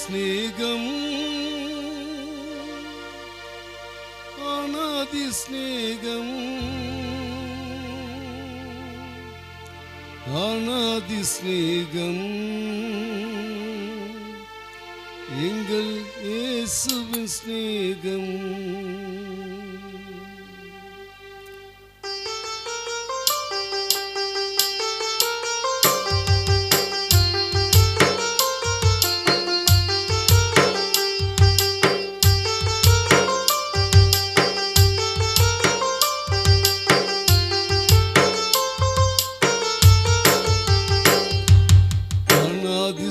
ஸ்நேகம் அநாதி ஸ்நேகம் அநாதி ஸ்நேகம் எங்கள் இயேசுவின் ஸ்நேகம்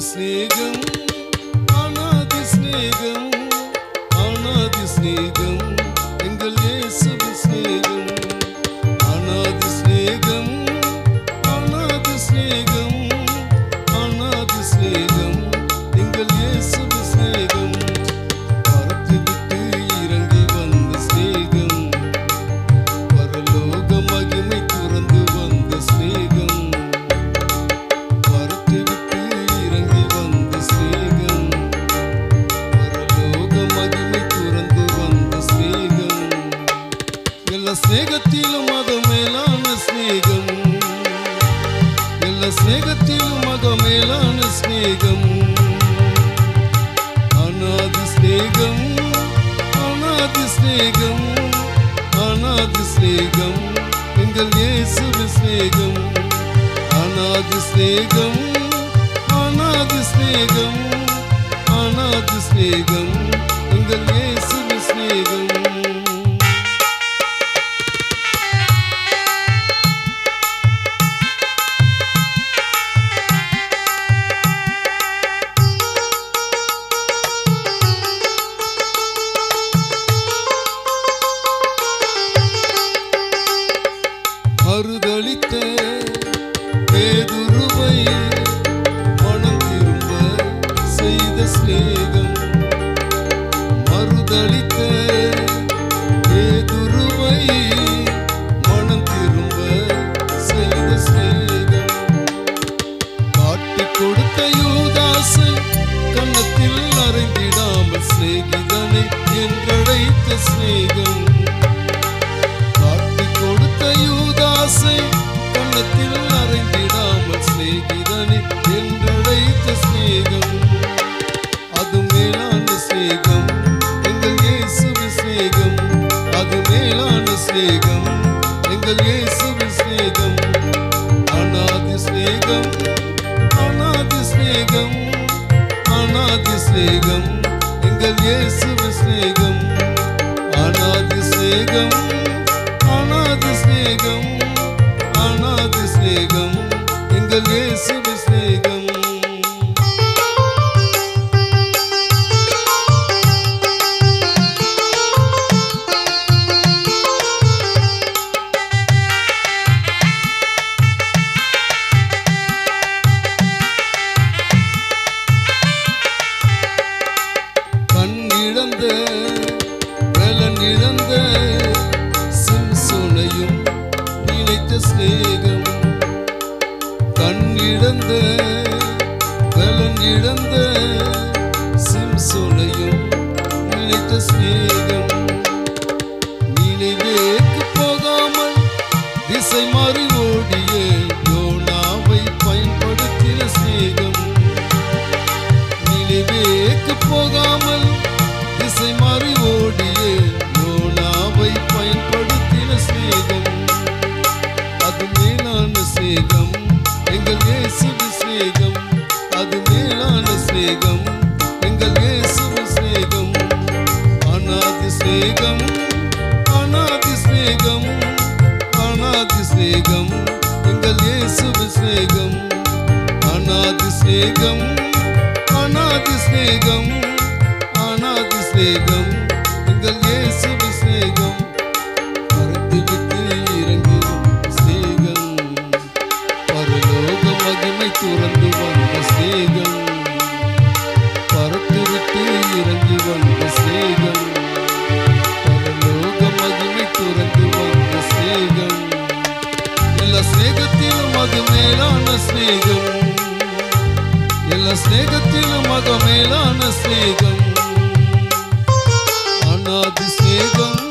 ஸ்நேகம் அநாதி ஸ்நேகம் அநாதி ஸ்நேகம் எங்கள் இயேசுவின் ஸ்நேகம் அநாதி ஸ்நேகம் அநாதி ஸ்நேகம் அநாதி ஸ்நேகம் எங்கள் இயேசுவின் ஸ்நேகம் பரத்தை விட்டு இறங்கி வந்த ஸ்நேகம் பரலோக மகிமை துறந்து வந்த ஸ்நேகம் ஸ்நேகத்திலும் மக மேலான ஸ்நேகம் எல்லா ஸ்நேகத்திலும் மக மேலான ஸ்நேகம் அநாதி ஸ்நேகம் அநாதி ஸ்நேகம் அநாதி ஸ்நேகம் எங்கள் இயேசுவின் ஸ்நேகம் அநாதி ஸ்நேகம் அநாதி ஸ்நேகம் அநாதி ஸ்நேகம் எங்கள் இயேசுவின் ஸ்நேகம் மறுதளித்த பேதுருவை மனம் திரும்ப செய்த ஸ்நேகம் மறுதளித்த பேதுருவை மனம் திரும்ப செய்த ஸ்நேகம் காட்டிக் கொடுத்த யூதாசை கன்னத்தில் அறைந்திடாமல் சிநேகிதனை என்றழைத்த ஸ்நேகம் யூதாசை கன்னத்தில் அறைந்திடாமல் சிநேகிதனை என்றழைத்த ஸ்நேகம் அது மேலான ஸ்நேகம் எங்கள் இயேசுவின் ஸ்நேகம் அது மேலான ஸ்நேகம் எங்கள் இயேசுவின் ஸ்நேகம் அநாதி ஸ்நேகம் அநாதி ஸ்நேகம் அநாதி ஸ்நேகம் எங்கள் இயேசுவின் ஸ்நேகம் அநாதி ஸ்நேகம் அநாதி ஸ்நேகம் அநாதி ஸ்நேகம் எங்கள் இயேசுவின் ஸ்நேகம் கண் இழந்த பலன் இழந்த ஸ்நேகம் கண் இழந்த பலன் இழந்த சிம்சோனையும் நினைத்த ஸ்நேகம் நினைவேக்கு போகாமல் திசை மாறி ஓடிய யோனாவை பயன்படுத்தின ஸ்நேகம் நினைவேக்கு போகாமல் திசை மாறி ஓடிய யோனாவை பயன்படுத்தின ஸ்நேகம் அது மேலான ஸ்நேகம் எங்கள் இயேசுவின் ஸ்நேகம் அது மேலான ஸ்நேகம் எங்கள் இயேசுவின் ஸ்நேகம் அநாதி ஸ்நேகம் அநாதி ஸ்நேகம் அநாதி ஸ்நேகம் எங்கள் இயேசுவின் ஸ்நேகம் அநாதி ஸ்நேகம் அநாதி ஸ்நேகம் அநாதி ஸ்நேகம் எங்கள் இயேசுவின் ஸ்நேகம் துறந்து வந்த ஸ்நேகம் பரத்து விட்டு இறங்கி வந்த ஸ்நேகம் பரலோக மகிமை துறந்து வந்த ஸ்நேகம் எல்லா ஸ்நேகத்திலும் அது மேலான ஸ்நேகம் ஸ்நேகத்திலும் மக மேலான ஸ்நேகம் அநாதி ஸ்நேகம்